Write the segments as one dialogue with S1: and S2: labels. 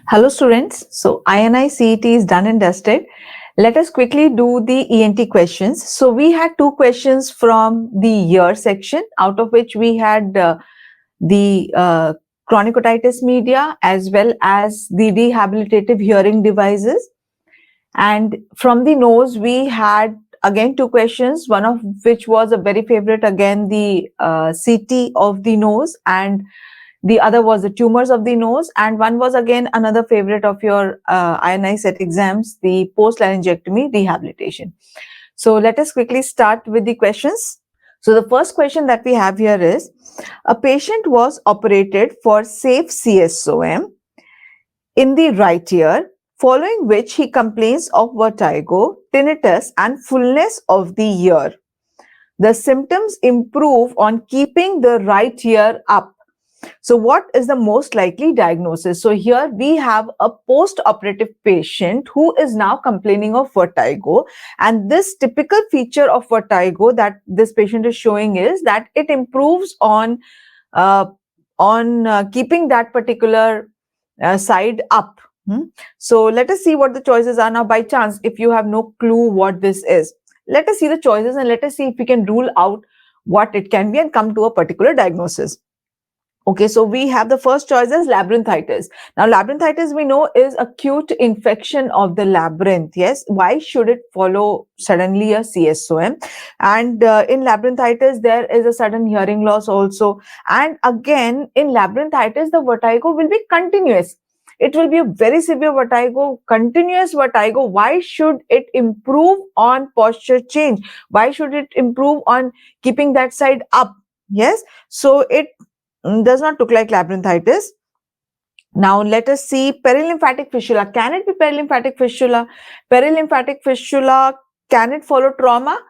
S1: Hello students, so INI-CET is done and dusted. Let us quickly do the ENT questions. So we had two questions from the year section, out of which we had the chronic otitis media as well as the rehabilitative hearing devices. And from the nose, we had again two questions, one of which was a very favorite, again the CT of the nose, and the other was the tumors of the nose, and one was again another favorite of your INI-CET exams, the post-laryngectomy rehabilitation. So let us quickly start with the questions. So the first question that we have here is, a patient was operated for safe CSOM in the right ear, following which he complains of vertigo, tinnitus, and fullness of the ear. The symptoms improve on keeping the right ear up. So what is the most likely diagnosis? So here we have a post-operative patient who is now complaining of vertigo, and this typical feature of vertigo that this patient is showing is that it improves on keeping that particular side up. So let us see what the choices are now. By chance, if you have no clue what this is, let us see the choices and let us see if we can rule out what it can be and come to a particular diagnosis. Okay, so we have the first choice as labyrinthitis. Now, labyrinthitis we know is acute infection of the labyrinth. Yes, why should it follow suddenly a CSOM? And in labyrinthitis, there is a sudden hearing loss also. And again, in labyrinthitis, the vertigo will be continuous. It will be a very severe vertigo, continuous vertigo. Why should it improve on posture change? Why should it improve on keeping that side up? Yes, so it does not look like labyrinthitis. Now let us see perilymphatic fistula. Can it be perilymphatic fistula? Perilymphatic fistula, can it follow trauma?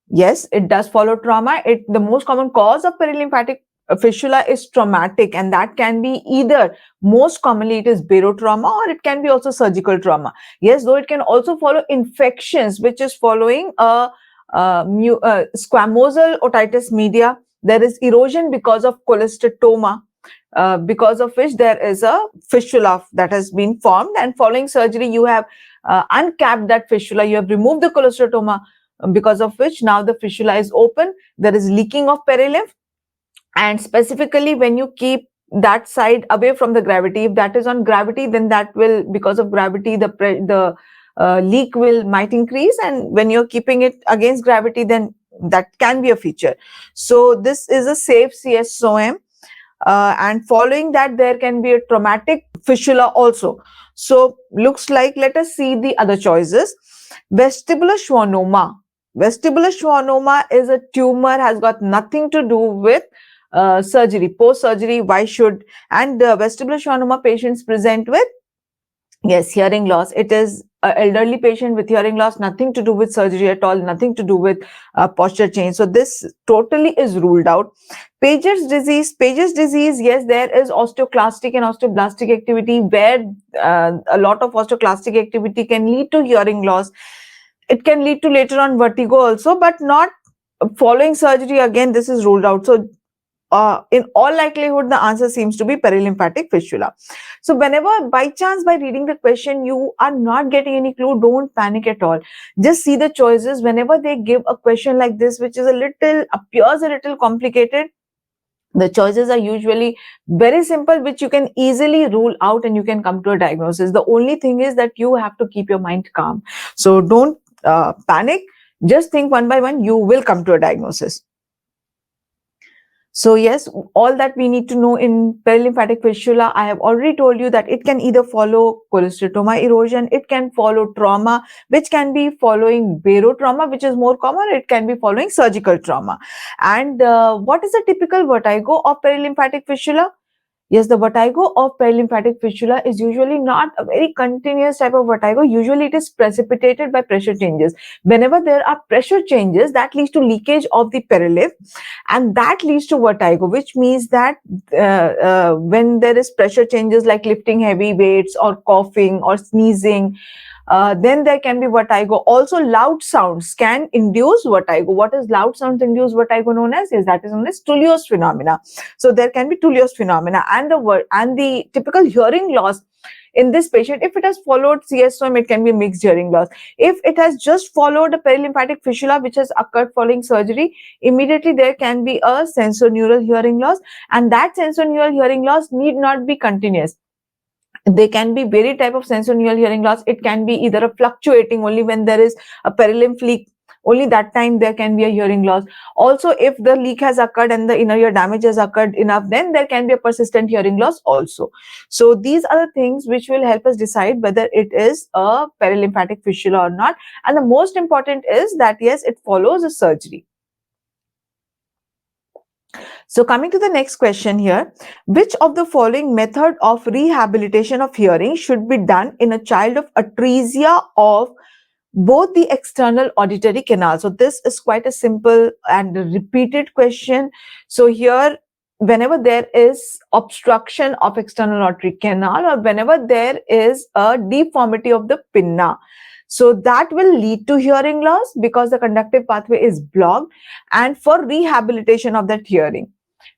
S1: Yes, it does follow trauma. The most common cause of perilymphatic fistula is traumatic, and that can be either, most commonly it is barotrauma, or it can be also surgical trauma. Yes, though it can also follow infections, which is following a squamosal otitis media. There is erosion because of cholesteatoma, because of which there is a fistula that has been formed, and following surgery you have uncapped that fistula, you have removed the cholesteatoma, because of which now the fistula is open, there is leaking of perilymph, and specifically when you keep that side away from the gravity, if that is on gravity, then that will, because of gravity, the leak might increase, and when you're keeping it against gravity, then that can be a feature. So this is a safe CSOM, and following that there can be a traumatic fistula also. So looks like, let us see the other choices. Vestibular schwannoma. Vestibular schwannoma is a tumor, has got nothing to do with surgery, post-surgery. Why should, and vestibular schwannoma patients present with, yes, hearing loss. It is an elderly patient with hearing loss, nothing to do with surgery at all, nothing to do with posture change. So this totally is ruled out. Paget's disease. Paget's disease, yes, there is osteoclastic and osteoblastic activity, where a lot of osteoclastic activity can lead to hearing loss. It can lead to later on vertigo also, but not following surgery. Again, this is ruled out. So in all likelihood, the answer seems to be perilymphatic fistula. So whenever by chance by reading the question you are not getting any clue, don't panic at all. Just see the choices. Whenever they give a question like this, which is appears a little complicated, the choices are usually very simple, which you can easily rule out and you can come to a diagnosis. The only thing is that you have to keep your mind calm. So don't panic. Just think one by one, you will come to a diagnosis. So yes, all that we need to know in perilymphatic fistula, I have already told you that it can either follow cholesteatoma erosion, it can follow trauma, which can be following barotrauma, which is more common, it can be following surgical trauma. And what is the typical vertigo of perilymphatic fistula? Yes, the vertigo of perilymphatic fistula is usually not a very continuous type of vertigo. Usually it is precipitated by pressure changes. Whenever there are pressure changes, that leads to leakage of the perilymph, and that leads to vertigo, which means that when there is pressure changes like lifting heavy weights or coughing or sneezing, then there can be vertigo. Also, loud sounds can induce vertigo. What is loud sounds induce vertigo known as? Yes, that is known as Tullius phenomena. So there can be Tullius phenomena, and the typical hearing loss in this patient, if it has followed CSOM, it can be mixed hearing loss. If it has just followed a perilymphatic fistula which has occurred following surgery, immediately there can be a sensorineural hearing loss, and that sensorineural hearing loss need not be continuous. There can be various type of sensorineural hearing loss. It can be either a fluctuating, only when there is a perilymph leak, only that time there can be a hearing loss. Also, if the leak has occurred and the inner ear damage has occurred enough, then there can be a persistent hearing loss also. So these are the things which will help us decide whether it is a perilymphatic fistula or not. And the most important is that yes, it follows a surgery. So coming to the next question here, which of the following method of rehabilitation of hearing should be done in a child of atresia of both the external auditory canal? So this is quite a simple and repeated question. So here, whenever there is obstruction of external auditory canal, or whenever there is a deformity of the pinna, so that will lead to hearing loss because the conductive pathway is blocked. And for rehabilitation of that hearing,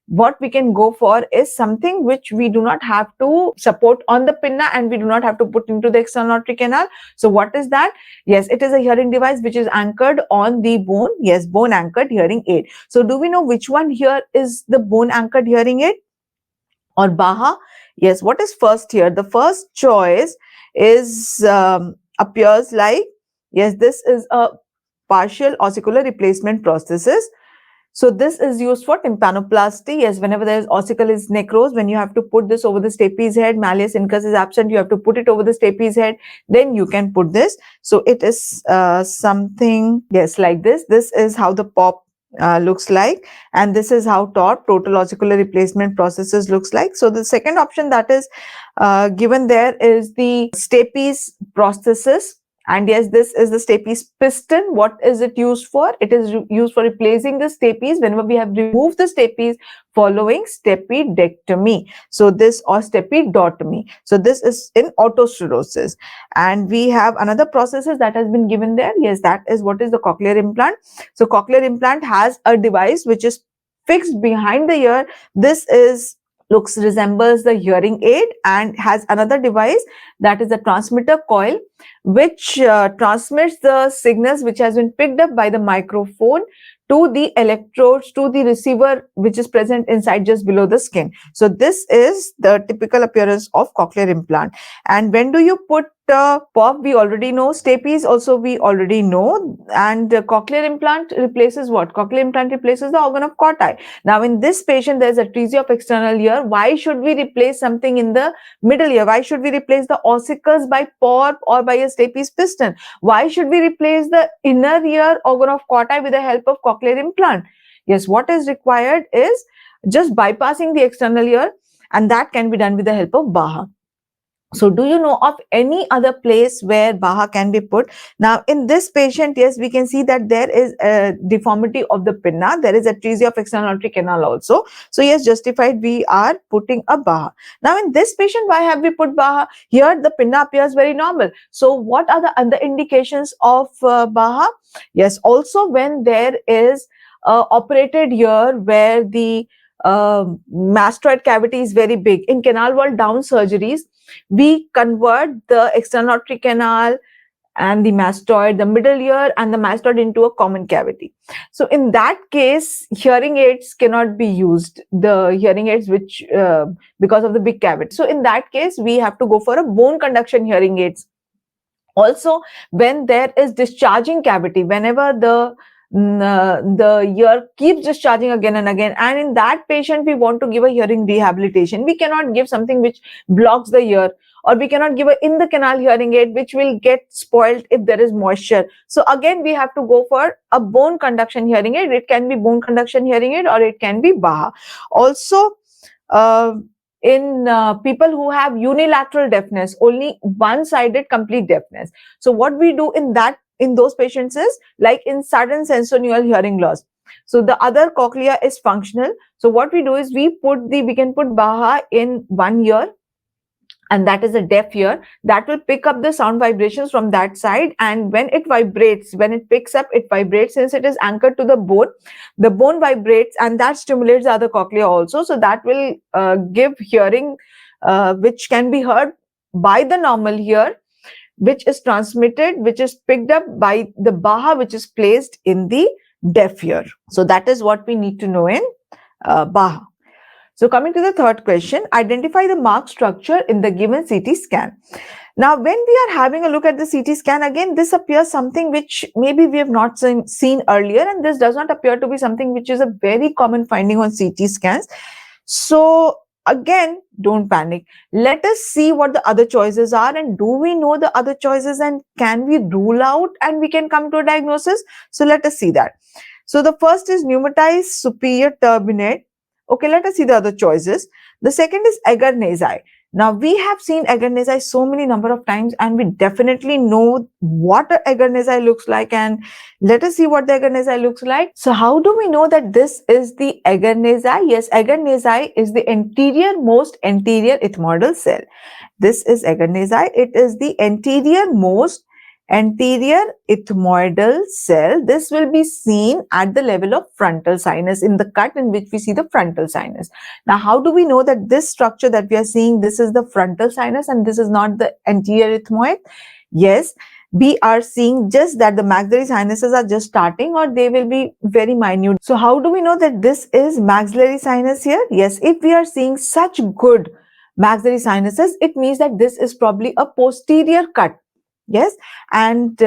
S1: what we can go for is something which we do not have to support on the pinna and we do not have to put into the external auditory canal. So what is that? Yes, it is a hearing device which is anchored on the bone. Yes, bone anchored hearing aid. So do we know which one here is the bone anchored hearing aid or BAHA? Yes, what is first here? The first choice is appears like, yes, this is a partial ossicular replacement prosthesis. So this is used for tympanoplasty. Yes, whenever there is ossicular necrose, when you have to put this over the stapes head, malleus incus is absent, you have to put it over the stapes head, then you can put this. So it is something, yes, like this. This is how the POP looks like, and this is how TOR, total ossicular replacement prosthesis, looks like. So the second option that is given there is the stapes prosthesis. And yes, this is the stapes piston. What is it used for? It is used for replacing the stapes whenever we have removed the stapes following stapedectomy. So this, or stapedotomy. So this is in otostenosis. And we have another prosthesis that has been given there. Yes, that is what is the cochlear implant. So cochlear implant has a device which is fixed behind the ear. This is resembles the hearing aid and has another device that is the transmitter coil, which transmits the signals which has been picked up by the microphone to the electrodes, to the receiver which is present inside just below the skin. So this is the typical appearance of cochlear implant. And when do you put POP? We already know. Stapes also we already know. And cochlear implant replaces what? Cochlear implant replaces the organ of Corti. Now in this patient there is atresia of external ear. Why should we replace something in the middle ear? Why should we replace the ossicles by POP or by a stapes piston? Why should we replace the inner ear organ of Corti with the help of cochlear implant? Yes, what is required is just bypassing the external ear, and that can be done with the help of BAHA. So do you know of any other place where BAHA can be put? Now in this patient, yes, we can see that there is a deformity of the pinna. There is atresia of external auditory canal also. So yes, justified, we are putting a BAHA. Now in this patient, why have we put BAHA? Here the pinna appears very normal. So what are the other indications of BAHA? Yes, also when there is operated ear where the mastoid cavity is very big. In canal wall down surgeries, we convert the external auditory canal and the mastoid, the middle ear and the mastoid into a common cavity. So in that case, hearing aids cannot be used. The hearing aids which, because of the big cavity. So in that case, we have to go for a bone conduction hearing aids. Also, when there is discharging cavity, whenever the ear keeps discharging again and again, and in that patient we want to give a hearing rehabilitation, we cannot give something which blocks the ear, or we cannot give a in the canal hearing aid which will get spoiled if there is moisture. So again we have to go for a bone conduction hearing aid. It can be bone conduction hearing aid or it can be BAHA. Also in people who have unilateral deafness, only one-sided complete deafness. So what we do in those patients is like in sudden sensorineural hearing loss. So the other cochlea is functional. So what we do is we can put BAHA in one ear, and that is a deaf ear, that will pick up the sound vibrations from that side. And when it vibrates, when it picks up, it vibrates. Since it is anchored to the bone vibrates, and that stimulates the other cochlea also. So that will give hearing which can be heard by the normal here, which is transmitted, which is picked up by the baha, which is placed in the deaf ear. So that is what we need to know in baha. So coming to the third question, identify the mark structure in the given CT scan. Now, when we are having a look at the CT scan, again, this appears something which maybe we have not seen earlier, and this does not appear to be something which is a very common finding on CT scans. So again, don't panic. Let us see what the other choices are, and do we know the other choices, and can we rule out and we can come to a diagnosis? So let us see that. So the first is pneumatized superior turbinate. Okay, let us see the other choices. The second is agar nasal. Now, we have seen agar nasal so many number of times, and we definitely know what a agar nasal looks like, and let us see what the agar nasal looks like. So how do we know that this is the agar nasal? Yes, agar nasal is the most anterior ethmoidal cell. This is agar nasal. It is the most anterior ethmoidal cell. This will be seen at the level of frontal sinus, in the cut in which we see the frontal sinus. Now, how do we know that this structure that we are seeing, this is the frontal sinus and this is not the anterior ethmoid? Yes, we are seeing just that the maxillary sinuses are just starting, or they will be very minute. So how do we know that this is maxillary sinus here? Yes, if we are seeing such good maxillary sinuses, it means that this is probably a posterior cut. Yes, and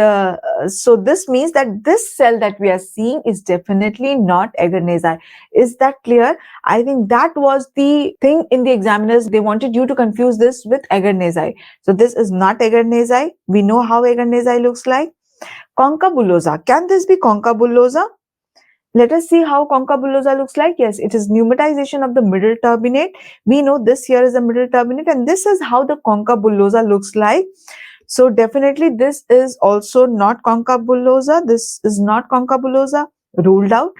S1: so this means that this cell that we are seeing is definitely not agar nasal. Is that clear? I think that was the thing in the examiners. They wanted you to confuse this with agar nasal. So this is not agar nasal. We know how agar nasal looks like. Concha bullosa. Can this be concha bullosa? Let us see how concha bullosa looks like. Yes, it is pneumatization of the middle turbinate. We know this here is the middle turbinate, and this is how the concha bullosa looks like. So definitely this is also not concha bullosa. This is not concha bullosa. Ruled out.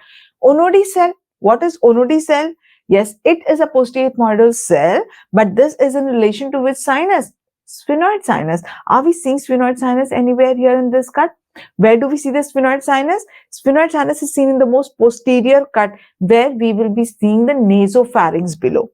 S1: Onodi cell. What is Onodi cell? Yes, it is a posterior ethmoidal cell, but this is in relation to which sinus? Sphenoid sinus. Are we seeing sphenoid sinus anywhere here in this cut? Where do we see the sphenoid sinus? Sphenoid sinus is seen in the most posterior cut, where we will be seeing the nasopharynx below.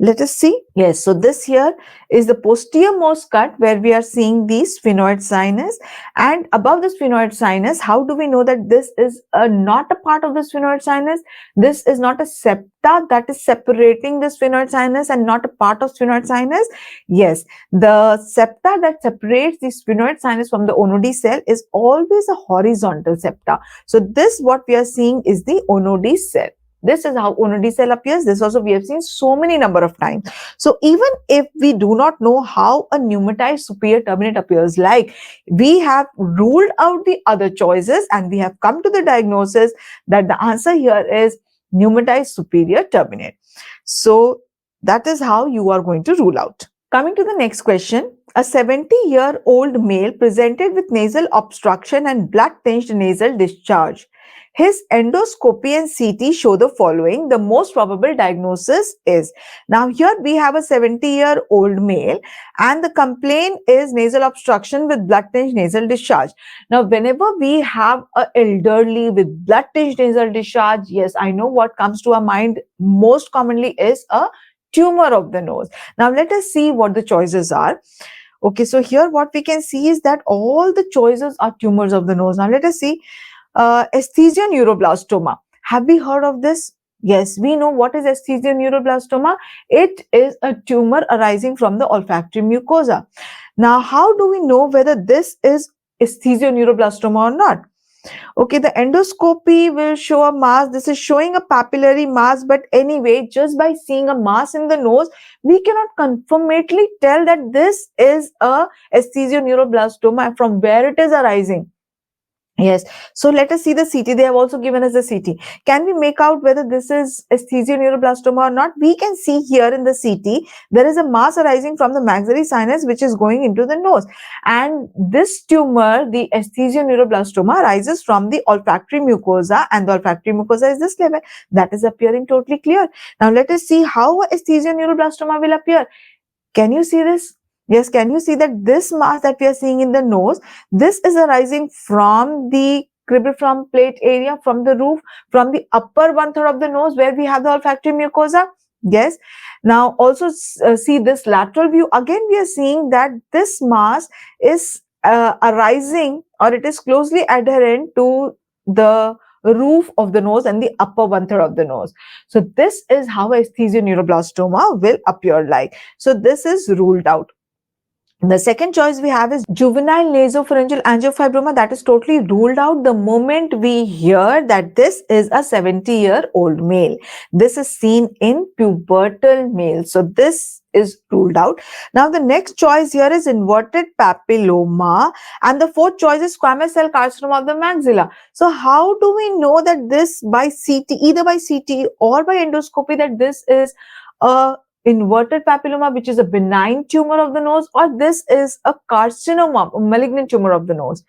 S1: Let us see. Yes, so this here is the posterior most cut where we are seeing the sphenoid sinus, and above the sphenoid sinus, how do we know that this is not a part of the sphenoid sinus? This is not a septa that is separating the sphenoid sinus and not a part of sphenoid sinus. Yes, the septa that separates the sphenoid sinus from the Onodi cell is always a horizontal septa. So this, what we are seeing, is the Onodi cell. This is how Onodi cell appears. This also we have seen so many number of times. So even if we do not know how a pneumatized superior turbinate appears like, we have ruled out the other choices and we have come to the diagnosis that the answer here is pneumatized superior turbinate. So that is how you are going to rule out. Coming to the next question, a 70-year-old male presented with nasal obstruction and blood-tinged nasal discharge. His endoscopy and CT show the following. The most probable diagnosis is. Now here we have a 70-year-old male and the complaint is nasal obstruction with blood-tinged nasal discharge. Now whenever we have an elderly with blood-tinged nasal discharge, yes, I know what comes to our mind most commonly is a tumor of the nose. Now let us see what the choices are. Okay, so here what we can see is that all the choices are tumors of the nose. Now let us see. Esthesioneuroblastoma. Have we heard of this? Yes, we know what is esthesioneuroblastoma. It is a tumor arising from the olfactory mucosa. Now, how do we know whether this is esthesioneuroblastoma or not? Okay, the endoscopy will show a mass. This is showing a papillary mass, but anyway, just by seeing a mass in the nose, we cannot confirmately tell that this is a esthesioneuroblastoma from where it is arising. Yes, so let us see the CT. They have also given us the CT. Can we make out whether this is esthesioneuroblastoma or not? We can see here in the CT, there is a mass arising from the maxillary sinus which is going into the nose. And this tumor, the esthesioneuroblastoma, arises from the olfactory mucosa, and the olfactory mucosa is this level. That is appearing totally clear. Now let us see how esthesioneuroblastoma will appear. Can you see this? Yes, can you see that this mass that we are seeing in the nose, this is arising from the cribriform plate area, from the roof, from the upper 1/3 of the nose where we have the olfactory mucosa? Yes. Now also see this lateral view. Again, we are seeing that this mass is arising, or it is closely adherent to the roof of the nose and the upper one third of the nose. So this is how esthesioneuroblastoma will appear like. So this is ruled out. The second choice we have is juvenile nasopharyngeal angiofibroma. That is totally ruled out the moment we hear that this is a 70-year-old male. This is seen in pubertal males. So this is ruled out. Now the next choice here is inverted papilloma, and the fourth choice is squamous cell carcinoma of the maxilla. So how do we know that this by CT, either by CT or by endoscopy, that this is a inverted papilloma, which is a benign tumor of the nose, or this is a carcinoma, a malignant tumor of the nose?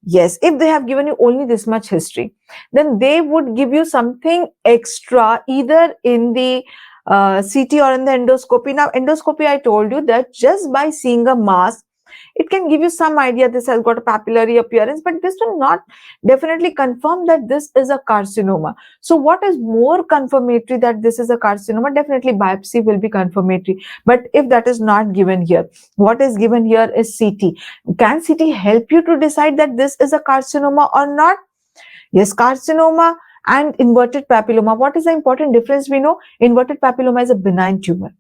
S1: Yes, if they have given you only this much history, then they would give you something extra either in the CT or in the endoscopy. Now, endoscopy, I told you that just by seeing a mass, it can give you some idea this has got a papillary appearance, but this will not definitely confirm that this is a carcinoma. So what is more confirmatory that this is a carcinoma? Definitely biopsy will be confirmatory. But if that is not given here, what is given here is CT. Can CT help you to decide that this is a carcinoma or not? Yes, carcinoma and inverted papilloma. What is the important difference? We know inverted papilloma is a benign tumor.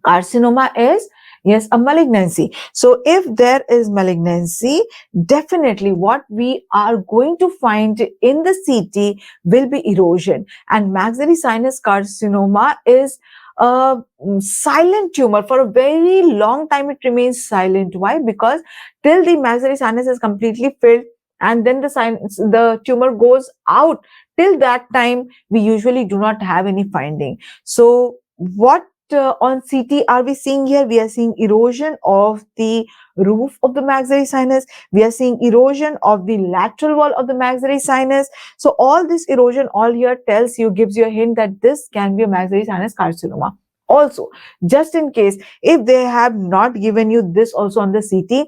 S1: Carcinoma is, yes, a malignancy. So if there is malignancy, definitely what we are going to find in the CT will be erosion. And maxillary sinus carcinoma is a silent tumor. For a very long time it remains silent. Why? Because till the maxillary sinus is completely filled and then the tumor goes out, till that time we usually do not have any finding. So what on CT are we seeing here? We are seeing erosion of the roof of the maxillary sinus. We are seeing erosion of the lateral wall of the maxillary sinus. So all this erosion all here tells you, gives you a hint that this can be a maxillary sinus carcinoma. Also, just in case, if they have not given you this also on the CT,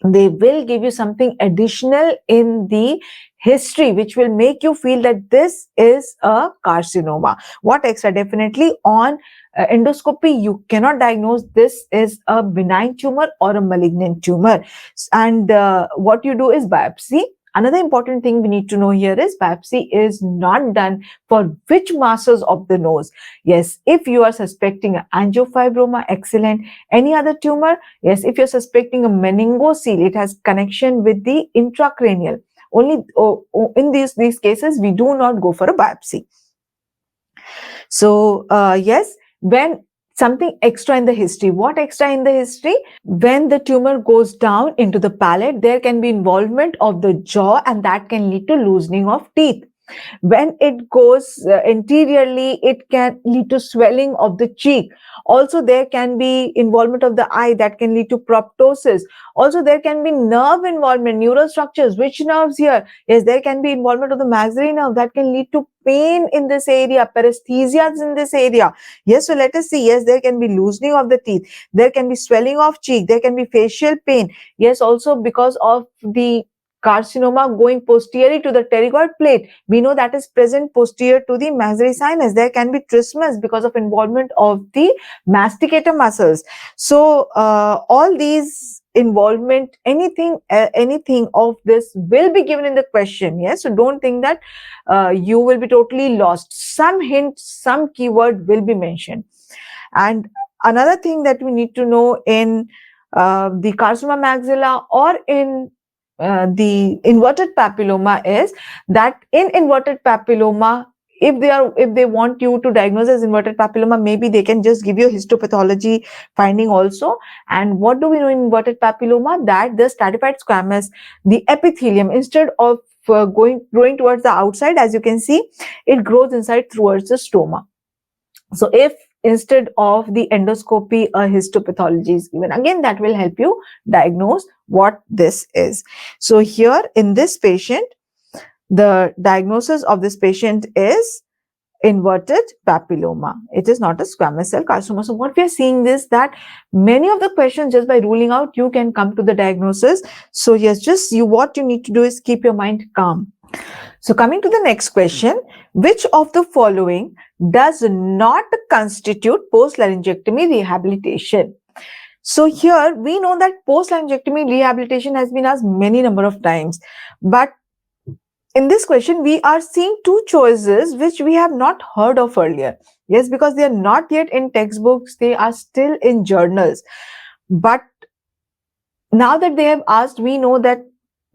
S1: they will give you something additional in the history which will make you feel that this is a carcinoma. What extra? Definitely on endoscopy you cannot diagnose this is a benign tumor or a malignant tumor. And what you do is biopsy. Another important thing we need to know here is biopsy is not done for which masses of the nose. Yes, if you are suspecting an angiofibroma, excellent. Any other tumor? Yes, if you're suspecting a meningocele, it has connection with the intracranial. Only in these cases, we do not go for a biopsy. So, yes, when something extra in the history. What extra in the history? When the tumor goes down into the palate, there can be involvement of the jaw and that can lead to loosening of teeth. When it goes anteriorly, it can lead to swelling of the cheek. Also, there can be involvement of the eye that can lead to proptosis. Also, there can be nerve involvement, neural structures. Which nerves here? Yes, there can be involvement of the maxillary nerve that can lead to pain in this area, paresthesias in this area. Yes, so let us see. Yes, there can be loosening of the teeth. There can be swelling of cheek. There can be facial pain. Yes, also because of the carcinoma going posteriorly to the pterygoid plate, we know that is present posterior to the maxillary sinus. There can be trismus because of involvement of the masticator muscles. So all these involvement, anything of this will be given in the question. Yes, so don't think that you will be totally lost. Some hint, some keyword will be mentioned. And another thing that we need to know in the carcinoma maxilla or in the inverted papilloma is that in inverted papilloma, if they want you to diagnose as inverted papilloma, maybe they can just give you a histopathology finding also. And what do we know in inverted papilloma? That the stratified squamous, the epithelium, instead of growing towards the outside, as you can see, it grows inside towards the stoma. So if instead of the endoscopy, a histopathology is given, again that will help you diagnose what this is. So here in this patient, the diagnosis of this patient is inverted papilloma. It is not a squamous cell carcinoma. So what we are seeing is that many of the questions, just by ruling out, you can come to the diagnosis. So yes, just what you need to do is keep your mind calm. So coming to the next question, which of the following does not constitute post-laryngectomy rehabilitation? So here we know that post-laryngectomy rehabilitation has been asked many number of times, but in this question we are seeing two choices which we have not heard of earlier. Yes, because they are not yet in textbooks, they are still in journals. But now that they have asked, we know that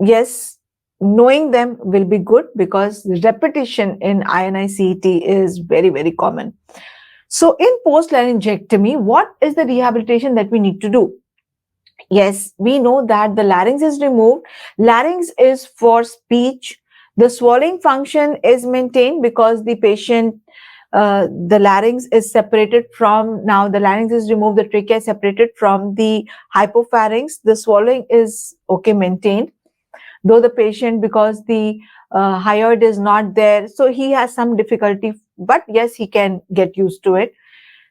S1: yes, knowing them will be good because repetition in INI-CET is very, very common. So in post-laryngectomy, what is the rehabilitation that we need to do? Yes, we know that the larynx is removed. Larynx is for speech. The swallowing function is maintained because the patient, the larynx is separated from, now the larynx is removed, the trachea is separated from the hypopharynx. The swallowing is okay, maintained. Though the patient, because the hyoid is not there, so he has some difficulty, but yes, he can get used to it.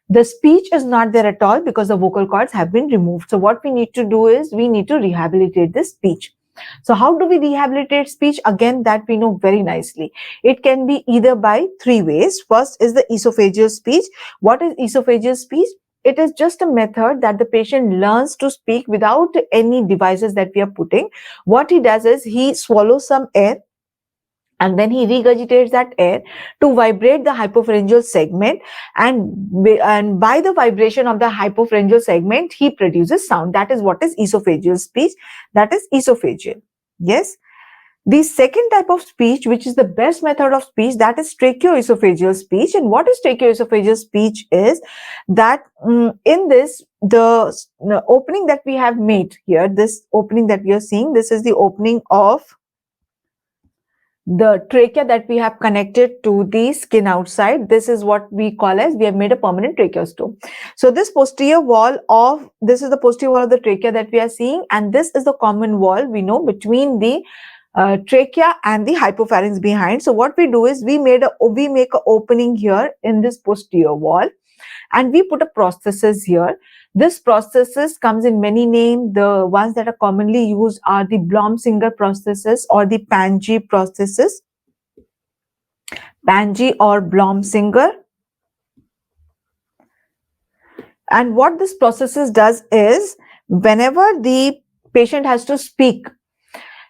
S1: The speech is not there at all because the vocal cords have been removed. So what we need to do is we need to rehabilitate the speech. So how do we rehabilitate speech? Again, that we know very nicely. It can be either by three ways. First is the esophageal speech. What is esophageal speech? It is just a method that the patient learns to speak without any devices that we are putting. What he does is he swallows some air, and then he regurgitates that air to vibrate the hypopharyngeal segment, and by the vibration of the hypopharyngeal segment he produces sound. That is what is esophageal speech. That is esophageal. Yes. The second type of speech, which is the best method of speech, that is tracheoesophageal speech. And what is tracheoesophageal speech is that in this, the opening that we have made here, this opening that we are seeing, this is the opening of the trachea that we have connected to the skin outside. This is what we call as, we have made a permanent tracheostome. So this posterior wall of, this is the posterior wall of the trachea that we are seeing, and this is the common wall we know between the trachea and the hypopharynx behind. So what we do is we make an opening here in this posterior wall, and we put a prosthesis here. This prosthesis comes in many names. The ones that are commonly used are the Blom-Singer prosthesis or the Panji prosthesis. Panji or Blom-Singer. And what this prosthesis does is, whenever the patient has to speak,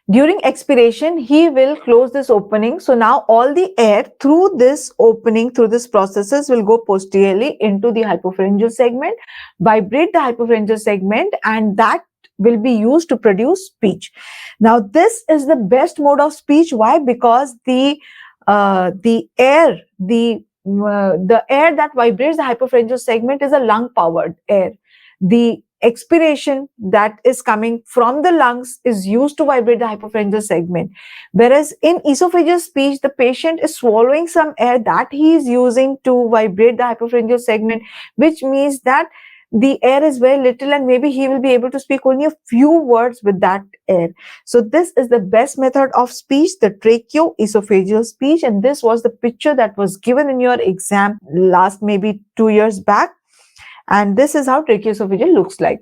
S1: during expiration, he will close this opening. So now all the air through this opening, through this prosthesis, will go posteriorly into the hypopharyngeal segment, vibrate the hypopharyngeal segment, and that will be used to produce speech. Now, this is the best mode of speech. Why? Because the air that vibrates the hypopharyngeal segment is a lung-powered air. The expiration that is coming from the lungs is used to vibrate the hypopharyngeal segment. Whereas in esophageal speech, the patient is swallowing some air that he is using to vibrate the hypopharyngeal segment, which means that the air is very little and maybe he will be able to speak only a few words with that air. So this is the best method of speech, the tracheoesophageal speech. And this was the picture that was given in your exam last maybe 2 years back. And this is how tracheoesophageal looks like.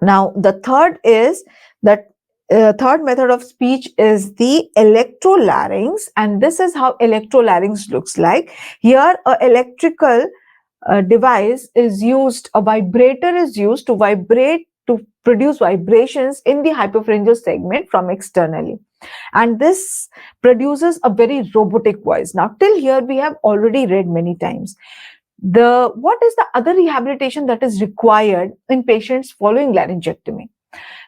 S1: Now, the third is that third method of speech is the electrolarynx, and this is how electrolarynx looks like. Here, an electrical device is used, a vibrator is used to vibrate, to produce vibrations in the hypopharyngeal segment from externally. And this produces a very robotic voice. Now, till here, we have already read many times. What is the other rehabilitation that is required in patients following laryngectomy?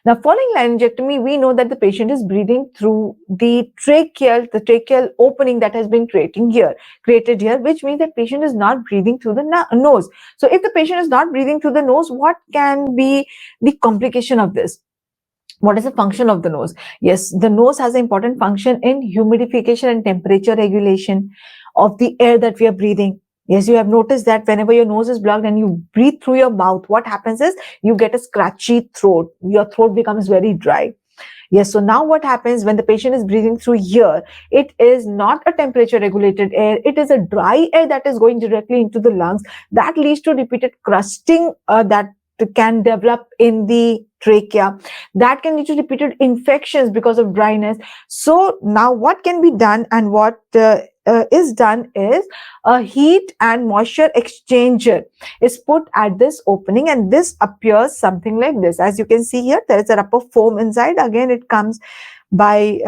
S1: Now, following laryngectomy, we know that the patient is breathing through the tracheal opening that has been created here, which means that patient is not breathing through the nose. So if the patient is not breathing through the nose, what can be the complication of this? What is the function of the nose? Yes, the nose has an important function in humidification and temperature regulation of the air that we are breathing. Yes, you have noticed that whenever your nose is blocked and you breathe through your mouth, what happens is you get a scratchy throat. Your throat becomes very dry. Yes, so now what happens when the patient is breathing through here, it is not a temperature regulated air. It is a dry air that is going directly into the lungs. That leads to repeated crusting that can develop in the trachea. That can lead to repeated infections because of dryness. So now what can be done, and what is done is a heat and moisture exchanger is put at this opening, and this appears something like this. As you can see here, there is a rubber foam inside. Again, it comes by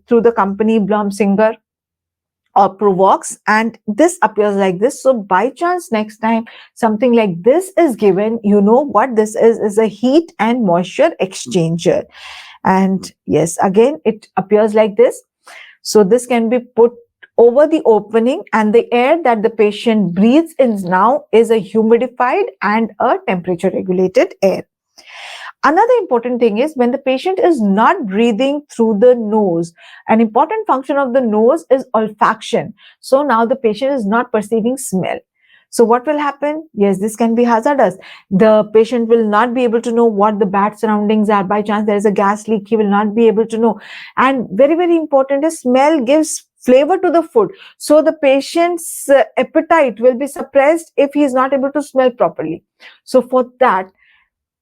S1: through the company Blumsinger or Provox, and this appears like this. So by chance next time something like this is given, you know what this is a heat and moisture exchanger. And yes, again it appears like this. So this can be put over the opening, and the air that the patient breathes in now is a humidified and a temperature regulated air. Another important thing is when the patient is not breathing through the nose, an important function of the nose is olfaction. So now the patient is not perceiving smell. So what will happen? Yes, this can be hazardous. The patient will not be able to know what the bad surroundings are. By chance there is a gas leak, he will not be able to know. And very, very important is smell gives flavor to the food. So the patient's appetite will be suppressed if he is not able to smell properly. So for that,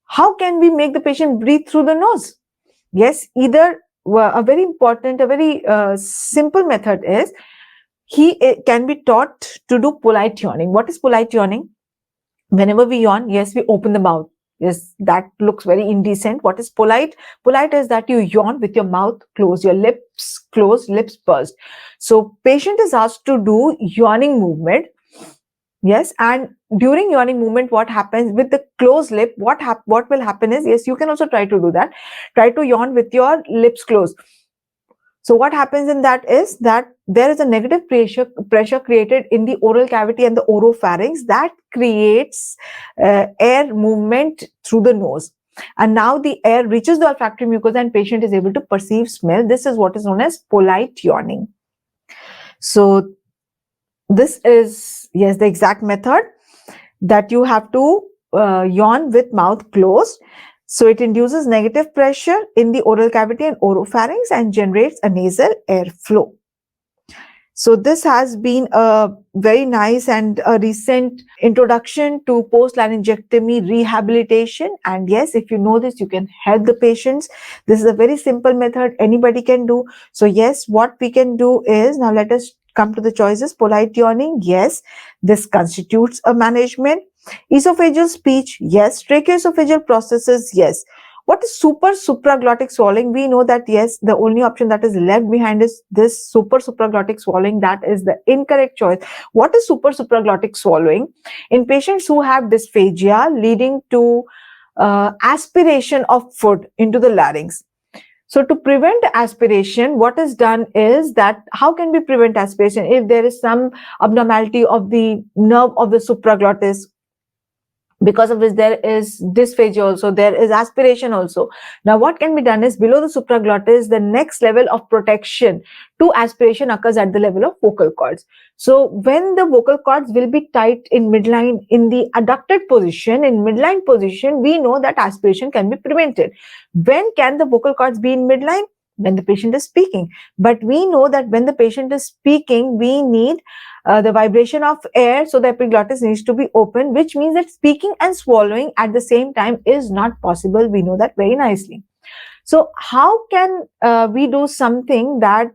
S1: how can we make the patient breathe through the nose? Yes, either a very important, a very simple method is he can be taught to do polite yawning. What is polite yawning? Whenever we yawn, yes, we open the mouth. Yes, that looks very indecent. What is polite? Polite is that you yawn with your mouth closed, your lips closed, lips pursed. So patient is asked to do yawning movement. Yes, and during yawning movement, what happens with the closed lip? What will happen is, yes, you can also try to do that. Try to yawn with your lips closed. So what happens in that is that there is a negative pressure created in the oral cavity and the oropharynx that creates air movement through the nose. And now the air reaches the olfactory mucosa and patient is able to perceive smell. This is what is known as polite yawning. So this is, yes, the exact method that you have to yawn with mouth closed. So it induces negative pressure in the oral cavity and oropharynx and generates a nasal airflow. So this has been a very nice and a recent introduction to post-laryngectomy rehabilitation. And yes, if you know this, you can help the patients. This is a very simple method anybody can do. So yes, what we can do is, now let us come to the choices. Polite yawning, yes, this constitutes a management. Esophageal speech, yes. Tracheoesophageal processes, yes. What is supraglottic swallowing? We know that yes, the only option that is left behind is this supraglottic swallowing. That is the incorrect choice. What is supraglottic swallowing? In patients who have dysphagia leading to aspiration of food into the larynx. So to prevent aspiration, what is done is that how can we prevent aspiration? If there is some abnormality of the nerve of the supraglottis, because of which there is dysphagia also, there is aspiration also. Now what can be done is below the supraglottis, the next level of protection to aspiration occurs at the level of vocal cords. So when the vocal cords will be tight in midline in the adducted position, in midline position, we know that aspiration can be prevented. When can the vocal cords be in midline? When the patient is speaking. But we know that when the patient is speaking, we need the vibration of air, so the epiglottis needs to be open, which means that speaking and swallowing at the same time is not possible. We know that very nicely. So how can we do something that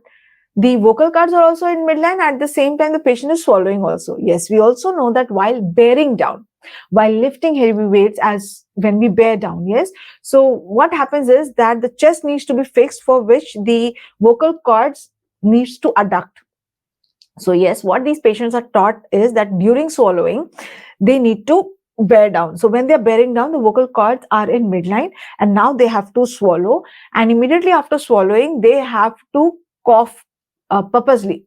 S1: the vocal cords are also in midline at the same time the patient is swallowing also? Yes, we also know that while bearing down, while lifting heavy weights, as when we bear down, yes, so what happens is that the chest needs to be fixed, for which the vocal cords needs to adduct. So yes, what these patients are taught is that during swallowing, they need to bear down. So when they're bearing down, the vocal cords are in midline, and now they have to swallow. And immediately after swallowing, they have to cough purposely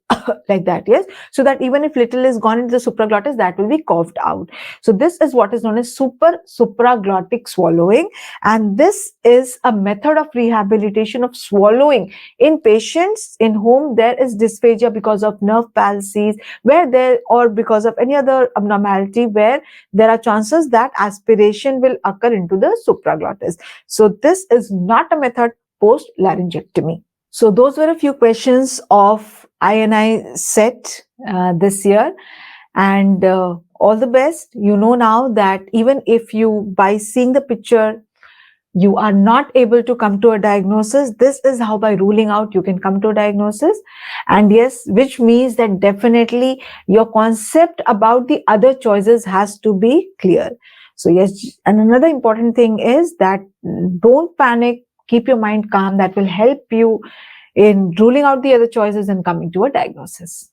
S1: like that, yes, so that even if little is gone into the supraglottis, that will be coughed out. So this is what is known as supraglottic swallowing, and this is a method of rehabilitation of swallowing in patients in whom there is dysphagia because of nerve palsies, where there, or because of any other abnormality where there are chances that aspiration will occur into the supraglottis. So this is not a method post laryngectomy. So those were a few questions of INI-CET this year, and all the best. You know now that even if you, by seeing the picture, you are not able to come to a diagnosis, this is how by ruling out you can come to a diagnosis. And yes, which means that definitely your concept about the other choices has to be clear. So yes, and another important thing is that don't panic, keep your mind calm. That will help you in ruling out the other choices and coming to a diagnosis.